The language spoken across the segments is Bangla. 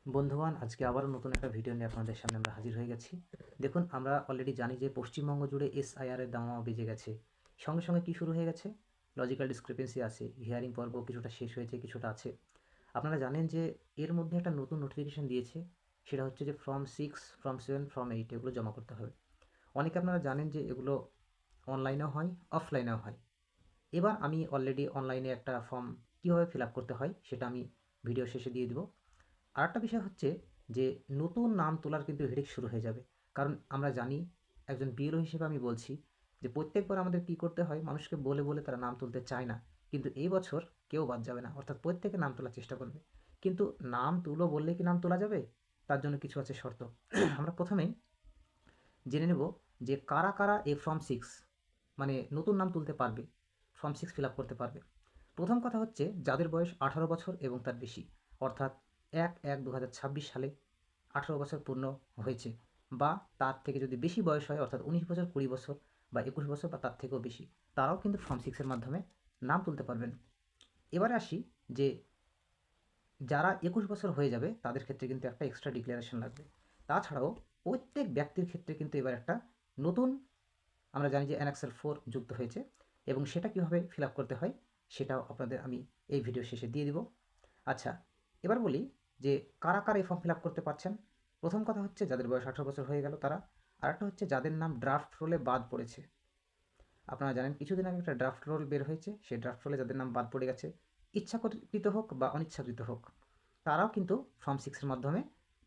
বন্ধুগণ, আজকে আবারও নতুন একটা ভিডিও নিয়ে আপনাদের সামনে আমরা হাজির হয়ে গেছি। দেখুন, আমরা অলরেডি জানি যে পশ্চিমবঙ্গ জুড়ে এসআইআর এর দামামা বেজে গেছে। সঙ্গে সঙ্গে কি শুরু হয়ে গেছে? লজিক্যাল ডিসক্রিপেন্সি আছে, হিয়ারিং পর্ব কিছুটা শেষ হয়েছে, কিছুটা আছে। আপনারা জানেন যে এর মধ্যে একটা নতুন নোটিফিকেশন দিয়েছে, সেটা হচ্ছে যে ফর্ম 6, ফর্ম 7, ফর্ম 8 এগুলো জমা করতে হবে। অনেকে আপনারা জানেন যে এগুলো অনলাইনেও হয়, অফলাইনেও হয়। এবার আমি অলরেডি অনলাইনে একটা ফর্ম কীভাবে ফিল আপ করতে হয় সেটা আমি ভিডিও শেষে দিয়ে দিব। আরেকটা বিষয় হচ্ছে যে নতুন নাম তোলার কিন্তু হেডেক শুরু হয়ে যাবে। কারণ আমরা জানি, একজন বিএলও হিসেবে আমি বলছি যে প্রত্যেকবার আমাদের কী করতে হয়, মানুষকে বলে বলে তারা নাম তুলতে চায় না। কিন্তু এই বছর কেউ বাদ যাবে না, অর্থাৎ প্রত্যেকে নাম তোলার চেষ্টা করবে। কিন্তু নাম তুলো বললে কি নাম তোলা যাবে? তার জন্য কিছু আছে শর্ত। আমরা প্রথমেই জেনে নেব যে কারা কারা এই ফর্ম 6 মানে নতুন নাম তুলতে পারবে, ফর্ম 6 ফিল আপ করতে পারবে। প্রথম কথা হচ্ছে যাদের বয়স 18 বছর এবং তার বেশি, অর্থাৎ 1/1/2026 সালে 18 বছর পূর্ণ হয়েছে, বা তার থেকে যদি বেশি বয়স হয়, অর্থাৎ 19 বছর, 20 বছর বা 21 বছর বা তার থেকেও বেশি, তারাও কিন্তু ফর্ম 6 এর মাধ্যমে নাম তুলতে পারবেন। এবারে আসি যে যারা 21 বছর হয়ে যাবে তাদের ক্ষেত্রে কিন্তু একটা এক্সট্রা ডিক্লারেশন লাগবে। তাছাড়াও প্রত্যেক ব্যক্তির ক্ষেত্রে কিন্তু এবার একটা নতুন, আমরা জানি যে অ্যানেক্সার 4 যুক্ত হয়েছে, এবং সেটা কীভাবে ফিল আপ করতে হয় সেটাও আপনাদের আমি এই ভিডিও শেষে দিয়ে দিব। আচ্ছা, এবার বলি যে কারা কারা এই ফর্ম ফিল আপ করতে পারছেন। প্রথম কথা হচ্ছে যাদের বয়স 18 বছর হয়ে গেল তারা। আরেকটা হচ্ছে যাদের নাম ড্রাফট রোলে বাদ পড়েছে। আপনারা জানেন কিছুদিন আগে একটা ড্রাফট রোল বের হয়েছে, সেই ড্রাফট রোলে যাদের নাম বাদ পড়ে গেছে, ইচ্ছাকৃত হোক বা অনিচ্ছাকৃত হোক, তারাও কিন্তু ফর্ম 6 এর মাধ্যমে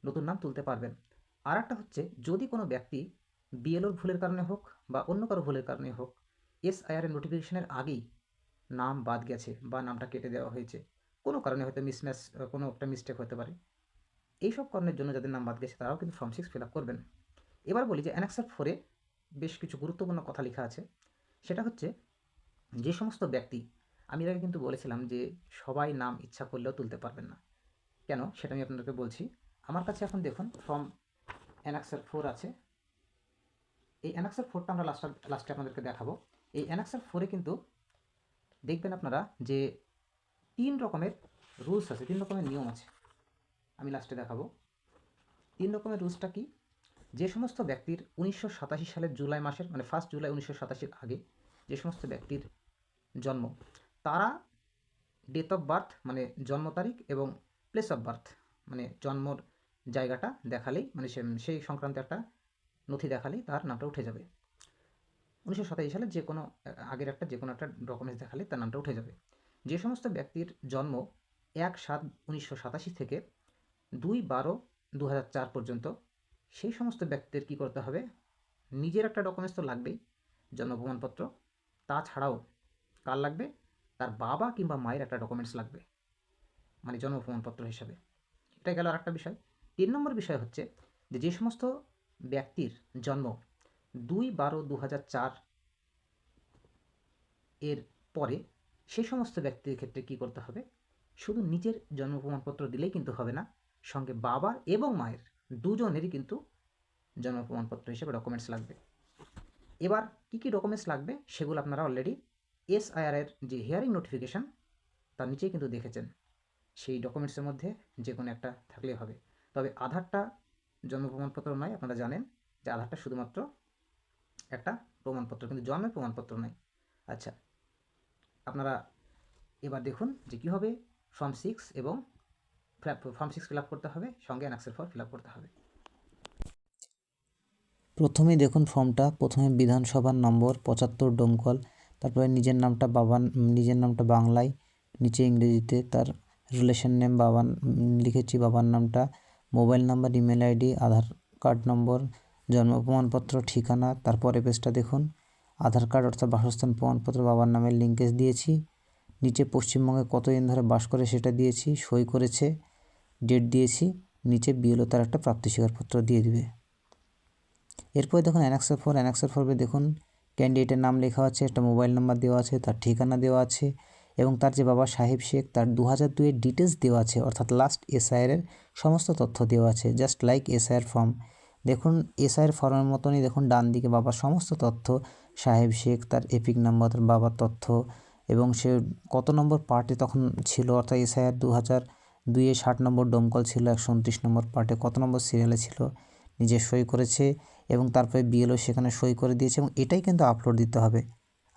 নতুন নাম তুলতে পারবেন। আর একটা হচ্ছে যদি কোনো ব্যক্তি বিএলওর ভুলের কারণে হোক বা অন্য কারো ভুলের কারণে হোক, এসআইআর এর নোটিফিকেশনের আগেই নাম বাদ গেছে বা নামটা কেটে দেওয়া হয়েছে, কোনো কারণে হয়তো মিসম্যাচ, কোনো একটা মিস্টেক হতে পারে, এইসব কারণের জন্য যাদের নাম বাদ গেছে তারাও কিন্তু ফর্ম 6 ফিল আপ করবেন। এবার বলি যে অ্যানেক্সার 4-এ বেশ কিছু গুরুত্বপূর্ণ কথা লেখা আছে। সেটা হচ্ছে যে সমস্ত ব্যক্তি, আমি এর আগে কিন্তু বলেছিলাম যে সবাই নাম ইচ্ছা করলেও তুলতে পারবেন না। কেন সেটা আমি আপনাদেরকে বলছি। আমার কাছে এখন দেখুন ফর্ম অ্যানেক্সার 4 আছে। এই অ্যানেক্সার 4টা আমরা লাস্টে আপনাদেরকে দেখাবো। এই অ্যানেক্সার 4-এ কিন্তু দেখবেন আপনারা যে 3 রকমের রুলস আছে, 3 রকমের নিয়ম আছে। আমি লাস্টে দেখাবো 3 রকমের রুলসটা কি। যে সমস্ত ব্যক্তির 1987 সালের জুলাই মাসের, মানে 1 জুলাই 1987-এর আগে যে সমস্ত ব্যক্তির জন্ম, তারা ডেট অফ বার্থ মানে জন্ম তারিখ এবং প্লেস অফ বার্থ মানে জন্মর জায়গাটা দেখালেই, মানে সেই সংক্রান্ত একটা নথি দেখালেই তার নামটা উঠে যাবে। 1987 সালে যে কোনো আগের একটা যে কোনো একটা ডকুমেন্টস দেখালে তার নামটা উঠে যাবে। যে সমস্ত ব্যক্তির জন্ম 1/7/1987 থেকে 2/12/2004 পর্যন্ত, সেই সমস্ত ব্যক্তিদের কী করতে হবে, নিজের একটা ডকুমেন্টস তো লাগবেই, জন্ম প্রমাণপত্র। তাছাড়াও কার লাগবে, তার বাবা কিংবা মায়ের একটা ডকুমেন্টস লাগবে, মানে জন্ম প্রমাণপত্র হিসাবে। এটা গেল আর একটা বিষয়। 3 নম্বর বিষয় হচ্ছে যে যে সমস্ত ব্যক্তির জন্ম 2/12/2004 এর পরে, সেই সমস্ত ব্যক্তির ক্ষেত্রে কী করতে হবে, শুধু নিজের জন্ম প্রমাণপত্র দিলেই কিন্তু হবে না, সঙ্গে বাবার এবং মায়ের দুজনেরই কিন্তু জন্ম প্রমাণপত্র হিসেবে ডকুমেন্টস লাগবে। এবার কী কী ডকুমেন্টস লাগবে সেগুলো আপনারা অলরেডি এসআইআর-এর যে হিয়ারিং নোটিফিকেশান তার নিচেই কিন্তু দেখেছেন। সেই ডকুমেন্টসের মধ্যে যে কোনো একটা থাকলেই হবে। তবে আধারটা জন্ম প্রমাণপত্র নয়, আপনারা জানেন যে আধারটা শুধুমাত্র একটা প্রমাণপত্র, কিন্তু জন্মের প্রমাণপত্র নয়। আচ্ছা, আপনারা এবার দেখুন যে কীভাবে ফর্ম 6 এবং ফর্ম 6 ফিল আপ করতে হবে, সঙ্গে অ্যানেক্সার 4 ফিল আপ করতে হবে। প্রথমে দেখুন ফর্মটা, প্রথমে বিধানসভার নম্বর 75 ডোমকল, তারপরে নিজের নামটা বাংলায়, নিচে ইংরেজিতে, তার রিলেশন নেম লিখেছি বাবার নামটা, মোবাইল নাম্বার, ইমেল আইডি, আধার কার্ড নম্বর, জন্ম প্রমাণপত্র, ঠিকানা। তারপরে পেজটা দেখুন, আধার কার্ড অর্থাৎ বাসস্থান প্রমাণপত্র বাবার নামের লিঙ্কেজ দিয়েছি, নিচে পশ্চিমবঙ্গে কতদিন ধরে বাস করে সেটা দিয়েছি, সই করেছে, ডেট দিয়েছি, নিচে বিএলও তার একটা প্রাপ্তি স্বীকারপত্র দিয়ে দিবে। এরপরে দেখুন অ্যানেক্সার 4 দেখুন ক্যান্ডিডেটের নাম লেখা আছে, একটা মোবাইল নাম্বার দেওয়া আছে, তার ঠিকানা দেওয়া আছে, এবং তার যে বাবা সাহেব শেখ তার 2002-এর ডিটেলস দেওয়া আছে, অর্থাৎ লাস্ট এসআইআর-এর সমস্ত তথ্য দেওয়া আছে, জাস্ট লাইক এসআইআর ফর্ম। দেখুন এসআইআর ফর্মের মতনই দেখুন ডান দিকে বাবার সমস্ত তথ্য, সাহেব শেখ, তার এপিক নাম্বার, তার বাবার তথ্য, এবং সে কত নম্বর পার্টে তখন ছিল, অর্থাৎ এসআইআর 2-এ 60 নম্বর ডোমকল ছিল, 129 নম্বর পার্টে কত নম্বর সিরিয়ালে ছিল, নিজে সই করেছে এবং তারপরে বিএলও সেখানে সই করে দিয়েছে এবং এটাই কিন্তু আপলোড দিতে হবে।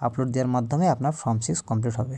আপলোড দেওয়ার মাধ্যমে আপনার ফর্ম 6 কমপ্লিট হবে।